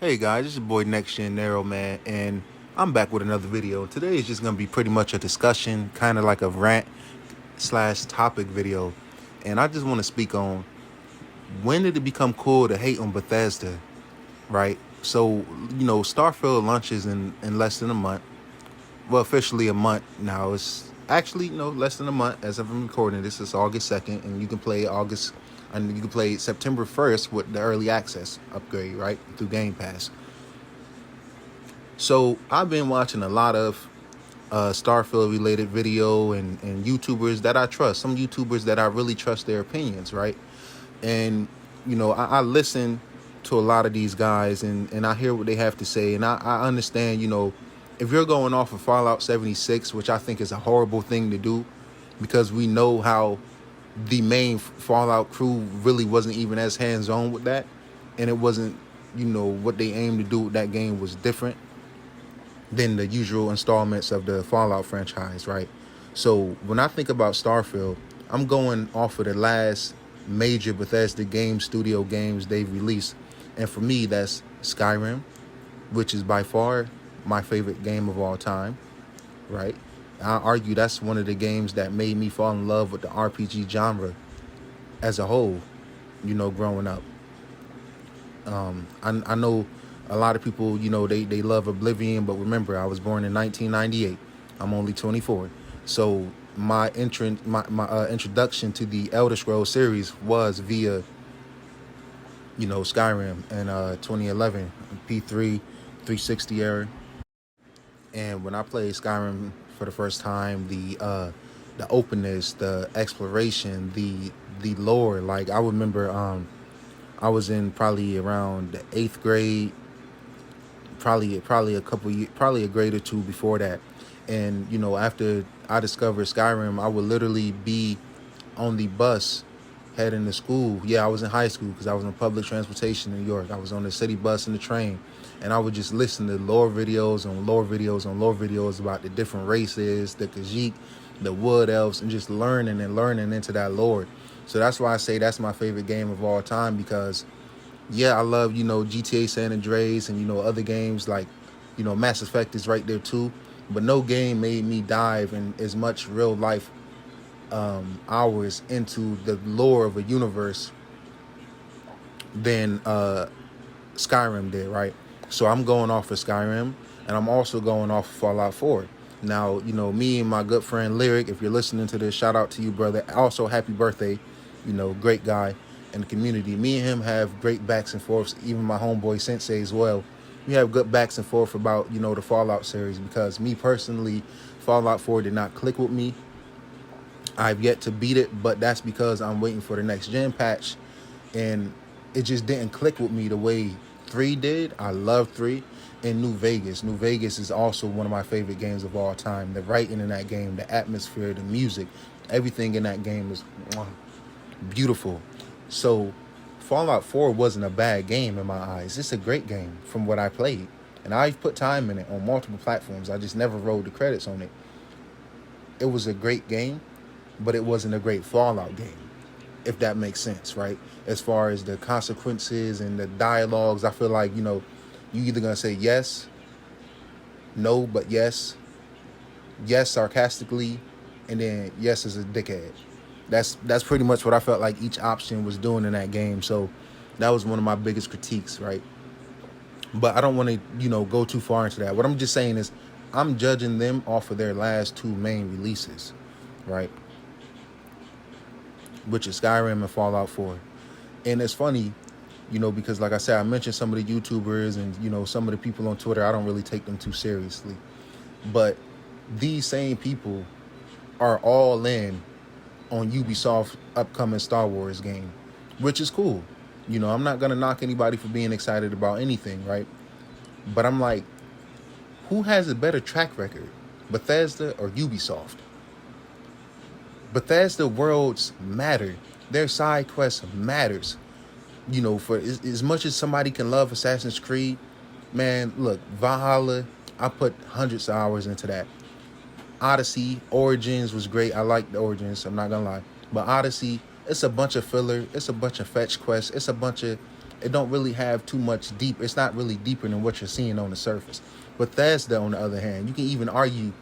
Hey guys, it's your boy Next Gen Narrow Man, and I'm back with another video. Today is just gonna be pretty much a discussion, kind of like a rant slash topic video. And I just want to speak on when did it become cool to hate on Bethesda, right? So, Starfield launches in less than a month. Well, officially a month now. It's actually less than a month as I'm recording this. It's August 2nd, and you can play September 1st with the early access upgrade, right, through Game Pass. So I've been watching a lot of Starfield related video and YouTubers that I trust, some YouTubers that I really trust their opinions, right? And, I listen to a lot of these guys and I hear what they have to say. And I understand, if you're going off of Fallout 76, which I think is a horrible thing to do because we know how the main Fallout crew really wasn't even as hands-on with that. And it wasn't, what they aimed to do with that game was different than the usual installments of the Fallout franchise, right? So when I think about Starfield, I'm going off of the last major Bethesda game studio games they've released. And for me, that's Skyrim, which is by far my favorite game of all time, right? I argue that's one of the games that made me fall in love with the RPG genre as a whole, growing up. I know a lot of people, they love Oblivion, but remember, I was born in 1998. I'm only 24. So my introduction to the Elder Scrolls series was via, Skyrim in 2011, P3, 360 era. And when I played Skyrim for the first time, the openness, the exploration, the lore, like I remember I was in probably around the 8th grade, probably a couple years, probably a grade or two before that. And after I discovered Skyrim, I would literally be on the bus heading to school. Yeah, I was in high school because I was on public transportation in New York. I was on the city bus and the train, and I would just listen to lore videos on lore videos on lore videos about the different races, the Khajiit, the Wood Elves, and just learning and learning into that lore. So that's why I say that's my favorite game of all time, because yeah, I love, GTA San Andreas and, other games like, Mass Effect is right there too. But no game made me dive in as much real life hours into the lore of a universe than Skyrim did, right? So I'm going off of Skyrim, and I'm also going off of Fallout 4. Now, me and my good friend Lyric, if you're listening to this, shout out to you, brother. Also, happy birthday. Great guy in the community. Me and him have great backs and forths. Even my homeboy Sensei as well. We have good backs and forth about, the Fallout series, because me personally, Fallout 4 did not click with me. I've yet to beat it, but that's because I'm waiting for the next gen patch, and it just didn't click with me the way 3 did. I love 3. And New Vegas. New Vegas is also one of my favorite games of all time. The writing in that game, the atmosphere, the music, everything in that game is beautiful. So Fallout 4 wasn't a bad game in my eyes. It's a great game from what I played. And I've put time in it on multiple platforms. I just never rolled the credits on it. It was a great game, but it wasn't a great Fallout game, if that makes sense, right? As far as the consequences and the dialogues, I feel like, you either going to say yes, no, but yes, yes sarcastically, and then yes as a dickhead. That's pretty much what I felt like each option was doing in that game. So that was one of my biggest critiques, right? But I don't want to, go too far into that. What I'm just saying is I'm judging them off of their last 2 main releases, right? Which is Skyrim and Fallout 4. And it's funny, because like I said, I mentioned some of the YouTubers and, some of the people on Twitter. I don't really take them too seriously. But these same people are all in on Ubisoft's upcoming Star Wars game, which is cool. I'm not going to knock anybody for being excited about anything, right? But I'm like, who has a better track record, Bethesda or Ubisoft? Bethesda worlds matter. Their side quests matters. For as much as somebody can love Assassin's Creed, man, look, Valhalla, I put hundreds of hours into that. Odyssey, Origins was great. I like the Origins, I'm not gonna lie. But Odyssey, it's a bunch of filler. It's a bunch of fetch quests. It's a bunch of it don't really have too much deep. It's not really deeper than what you're seeing on the surface. Bethesda, on the other hand, you can even argue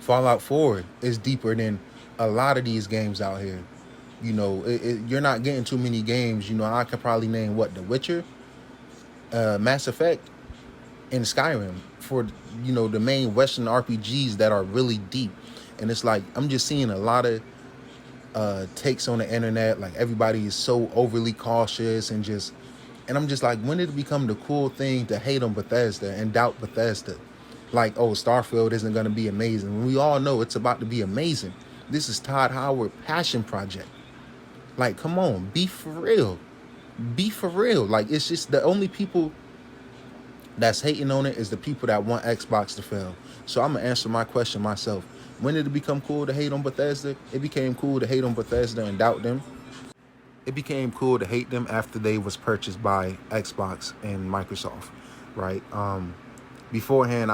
Fallout 4 is deeper than a lot of these games out here. You know, you're not getting too many games. You know, I could probably name The Witcher, Mass Effect, and Skyrim for, you know, the main Western RPGs that are really deep. And it's like, I'm just seeing a lot of takes on the internet. Like, everybody is so overly cautious and I'm just like, when did it become the cool thing to hate on Bethesda and doubt Bethesda? Like, oh, Starfield isn't going to be amazing. We all know it's about to be amazing. This is Todd Howard passion project. Like, come on, be for real. Be for real. Like, it's just the only people that's hating on it is the people that want Xbox to fail. So I'm going to answer my question myself. When did it become cool to hate on Bethesda? It became cool to hate on Bethesda and doubt them. It became cool to hate them after they was purchased by Xbox and Microsoft, right? Beforehand,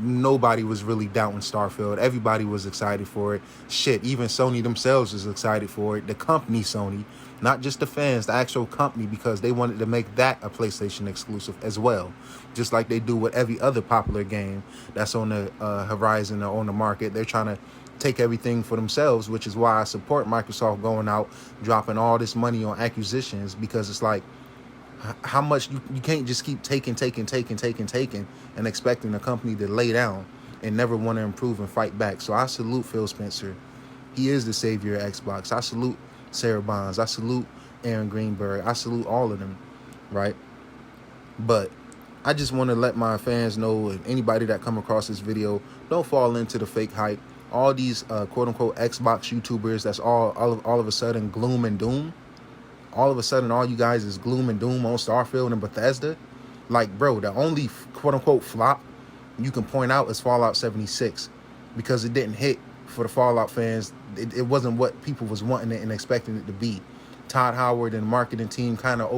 nobody was really doubting Starfield. Everybody was excited for it. Shit, even Sony themselves was excited for it. The company Sony, not just the fans, the actual company, because they wanted to make that a PlayStation exclusive as well. Just like they do with every other popular game that's on the horizon or on the market. They're trying to take everything for themselves, which is why I support Microsoft going out, dropping all this money on acquisitions, because it's like, how much you can't just keep taking and expecting a company to lay down and never want to improve and fight back. So I salute Phil Spencer. He is the savior of Xbox. I salute Sarah Bonds. I salute Aaron Greenberg. I salute all of them, right? But I just want to let my fans know, and anybody that come across this video, don't fall into the fake hype. All these quote-unquote Xbox YouTubers that's all of a sudden gloom and doom. All of a sudden, all you guys is gloom and doom on Starfield and Bethesda. Like, bro, the only quote-unquote flop you can point out is Fallout 76, because it didn't hit for the Fallout fans. It wasn't what people was wanting it and expecting it to be. Todd Howard and the marketing team kind of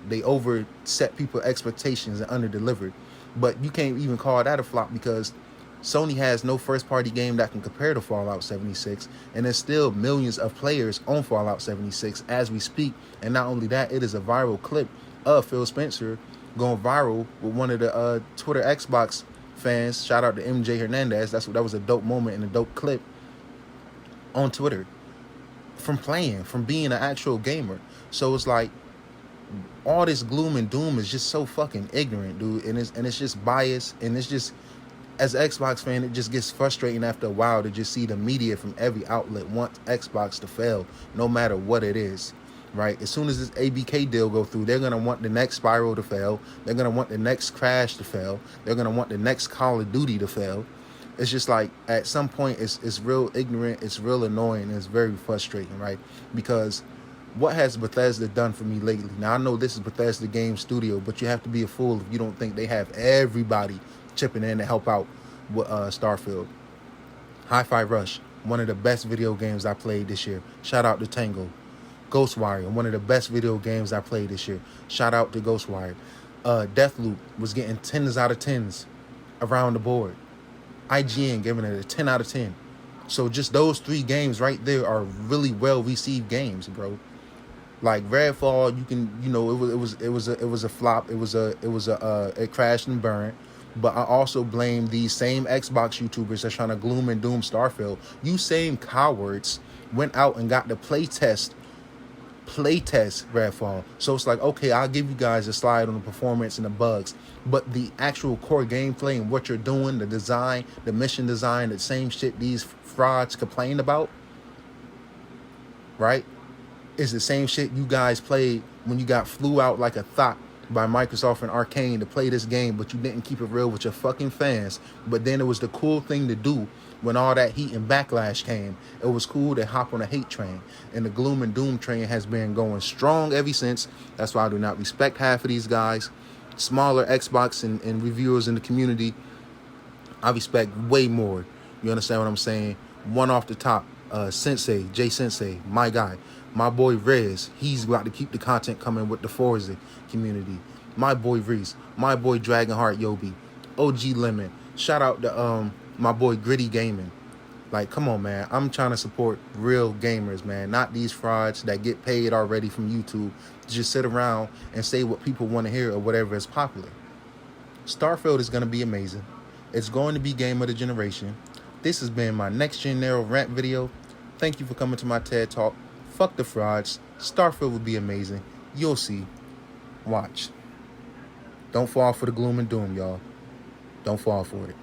they overset people's expectations and under-delivered. But you can't even call that a flop, because Sony has no first-party game that can compare to Fallout 76, and there's still millions of players on Fallout 76 as we speak. And not only that, it is a viral clip of Phil Spencer going viral with one of the Twitter Xbox fans. Shout out to MJ Hernandez. That was a dope moment and a dope clip on Twitter from being an actual gamer. So it's like, all this gloom and doom is just so fucking ignorant, dude, and it's just biased, and it's just, as an Xbox fan, it just gets frustrating after a while to just see the media from every outlet want Xbox to fail, no matter what it is, right? As soon as this ABK deal go through, they're going to want the next Spyro to fail. They're going to want the next Crash to fail. They're going to want the next Call of Duty to fail. It's just like, at some point, it's real ignorant, it's real annoying, and it's very frustrating, right? Because what has Bethesda done for me lately? Now, I know this is Bethesda Game Studio, but you have to be a fool if you don't think they have everybody chipping in to help out with Starfield. Hi-Fi Rush, one of the best video games I played this year. Shout out to Tango. Ghostwire, one of the best video games I played this year. Shout out to Ghostwire. Deathloop was getting 10s out of 10s around the board. IGN giving it a 10 out of 10. So just those 3 games right there are really well-received games, bro. Like Redfall, it was a flop. It crashed and burned. But I also blame these same Xbox YouTubers that's trying to gloom and doom Starfield. You same cowards went out and got the playtest Redfall. So it's like, okay, I'll give you guys a slide on the performance and the bugs, but the actual core gameplay and what you're doing, the design, the mission design, the same shit these frauds complain about, right, is the same shit you guys played when you got flew out like a thought by Microsoft and Arcane to play this game, but you didn't keep it real with your fucking fans. But then it was the cool thing to do when all that heat and backlash came. It was cool to hop on a hate train, and the gloom and doom train has been going strong ever since. That's why I do not respect half of these guys. Smaller Xbox and reviewers in the community, I respect way more. You understand what I'm saying? One off the top, Jay Sensei, my guy. My boy Rez, he's got to keep the content coming with the Forza community. My boy Reese, my boy Dragonheart Yobi, OG Lemon. Shout out to my boy Gritty Gaming. Like, come on, man. I'm trying to support real gamers, man, not these frauds that get paid already from YouTube to just sit around and say what people want to hear or whatever is popular. Starfield is going to be amazing. It's going to be game of the generation. This has been my Next Gen Narrow Rant video. Thank you for coming to my TED Talk. Fuck the frauds. Starfield will be amazing. You'll see. Watch. Don't fall for the gloom and doom, y'all. Don't fall for it.